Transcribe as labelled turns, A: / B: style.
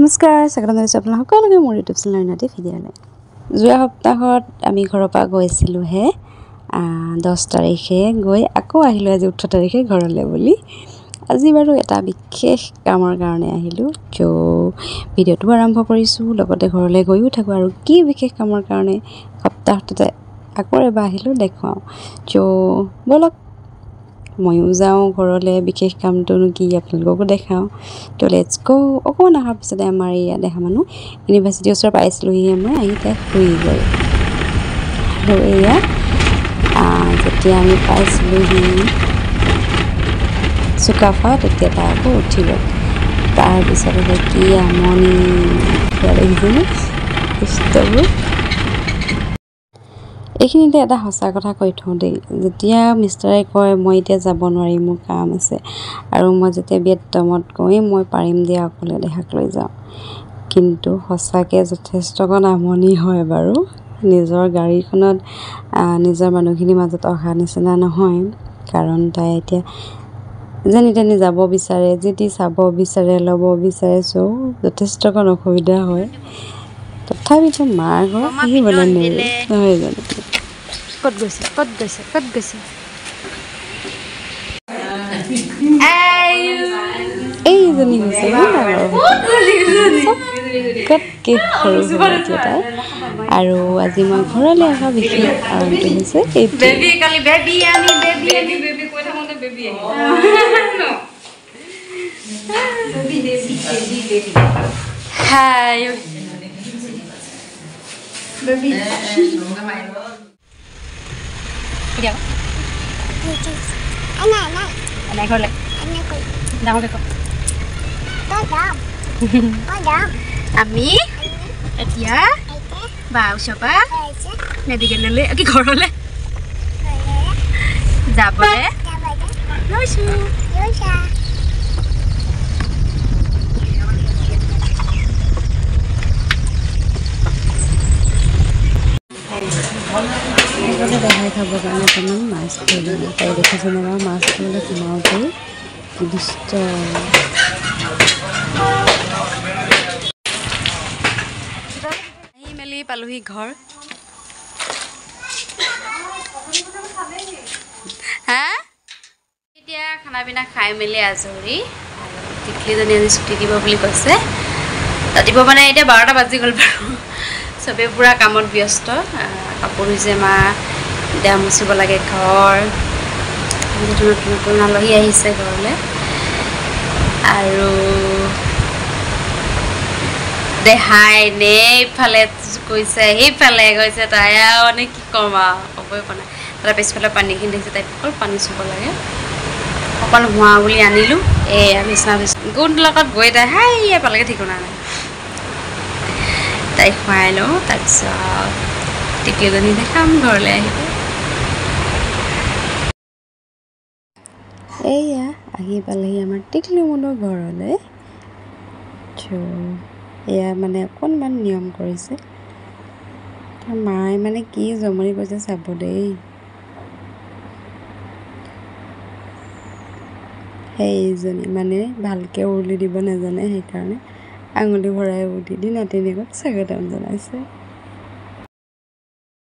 A: নমস্কাৰ স্বাগতম জনাইছোঁ আপোনালোক সকলোকে মোৰ ইউটিউব চেনেল নাটি ভিডিঅ'লৈ। যোৱা সপ্তাহত আমি ঘৰৰ পৰা গৈছিলোঁহে 10 তাৰিখে গৈ আকৌ আহিলোঁ আজি 18 তাৰিখে ঘৰলৈ বুলি। আজি বাৰু এটা বিশেষ কামৰ কাৰণে আহিলোঁ, চ' ভিডিঅ'টো আৰম্ভ কৰিছোঁ, লগতে ঘৰলৈ গৈও থাকোঁ আৰু কি বিশেষ কামৰ কাৰণে সপ্তাহটোতে আকৌ এবাৰ আহিলোঁ দেখুৱাওঁ। চ' ব'লক ময়ো যাওঁ ঘৰলৈ, বিশেষ কামটোনো কি আপোনালোককো দেখাওঁ। তো লেটছ গ'। অকণমান অহাৰ পিছতে আমাৰ ইয়াত দেখা মানুহ ইউনিভাৰ্চিটিৰ ওচৰত পাইছিলোঁহি, আমাৰ আহি তাই শুই গ'ল। আৰু এয়া যেতিয়া আমি পাইছিলোঁহি চুকাফা, তেতিয়া তাই আকৌ উঠি গ'ল। তাৰপিছতে কি আমনি দেখিছেনে ইষ্টবোৰ। এইখিনিতে এটা সঁচা কথা কৈ থওঁ দেই, যেতিয়া মিষ্টাৰে কয় মই এতিয়া যাব নোৱাৰিম, মোৰ কাম আছে, আৰু মই যেতিয়া বেডৰুমত গৈ মই পাৰিম দিয়া অকলে দেহাক লৈ যাওঁ, কিন্তু সঁচাকৈ যথেষ্টকণ আমনি হয় বাৰু। নিজৰ গাড়ীখনত নিজৰ মানুহখিনিৰ মাজত অহা নিচিনা নহয়, কাৰণ তাই এতিয়া যেনি তেনি যাব বিচাৰে, যেতি চাব বিচাৰে, ল'ব বিচাৰে, চ' যথেষ্টকণ অসুবিধা হয়। তথাপিতো মাৰ ঘৰত আহিবলৈ নেৰে, নহয় জানো। ক'ত গৈছে ক'ত গৈছে ক'ত গৈছে এইজনী হৈছে ইমান ডাঙৰ চবতকৈ সৰু এতিয়া তাই। আৰু আজি মই ঘৰলৈ অহা বিশেষ কাৰণটো হৈছে এইটো। আমি এতিয়া বা ওচৰপা মেডিকেললৈ কি ঘৰলৈ যাবলৈ লৈছোঁ। দেখাই খাবৰ কাৰণে অকণমান মাছ ধৰিলোঁ। তাই দেখিছে নহয় মাছ ধৰিলে সোমাওঁতেই কি দুষ্ট। আহি মেলি পালোহি ঘৰ। হা এতিয়া খানা পিনা খাই মেলি আজৰি। টিকলিজনী আজি ছুটি দিব বুলি কৈছে। ৰাতিপুৱা মানে এতিয়া 12টা বাজি গ'ল বাৰু। চবেই পূৰা কামত ব্যস্ত। কাপোৰ ধুইছে মা, এতিয়া মুচিব লাগে ঘৰ, নতুন নতুন আলহী আহিছে ঘৰলৈ। আৰু দেহাই নে ইফালে গৈছে সেইফালে গৈছে, তাই আৰু মানে কি ক'ম আৰু ক'বই পৰা নাই। তাৰ পিছফালে পানীখিনি দেখিছে, তাই অকল পানী চুব লাগে। অকল হোৱা বুলি আনিলোঁ, বিচনা গোট লগত গৈ তাই হাই পালেগে ঠিকনা নাই। তাইক খুৱাই লওঁ, তাৰপিছত টিকলিজনী দেখাম ঘৰলৈ আহিব। এয়া আহি পালেহি আমাৰ টিকলি মুনুৰ ঘৰলৈ। এয়া মানে অকণমান নিয়ম কৰিছে। মায়ে মানে কি জমনি কৰিছে চাব দেই। সেইজনী মানে ভালকৈ উৰুলি দিব নাজানে, সেইকাৰণে আঙুলি ভৰাই উৰুলি দি নাতিনীয়েকক স্বাগতম জনাইছে।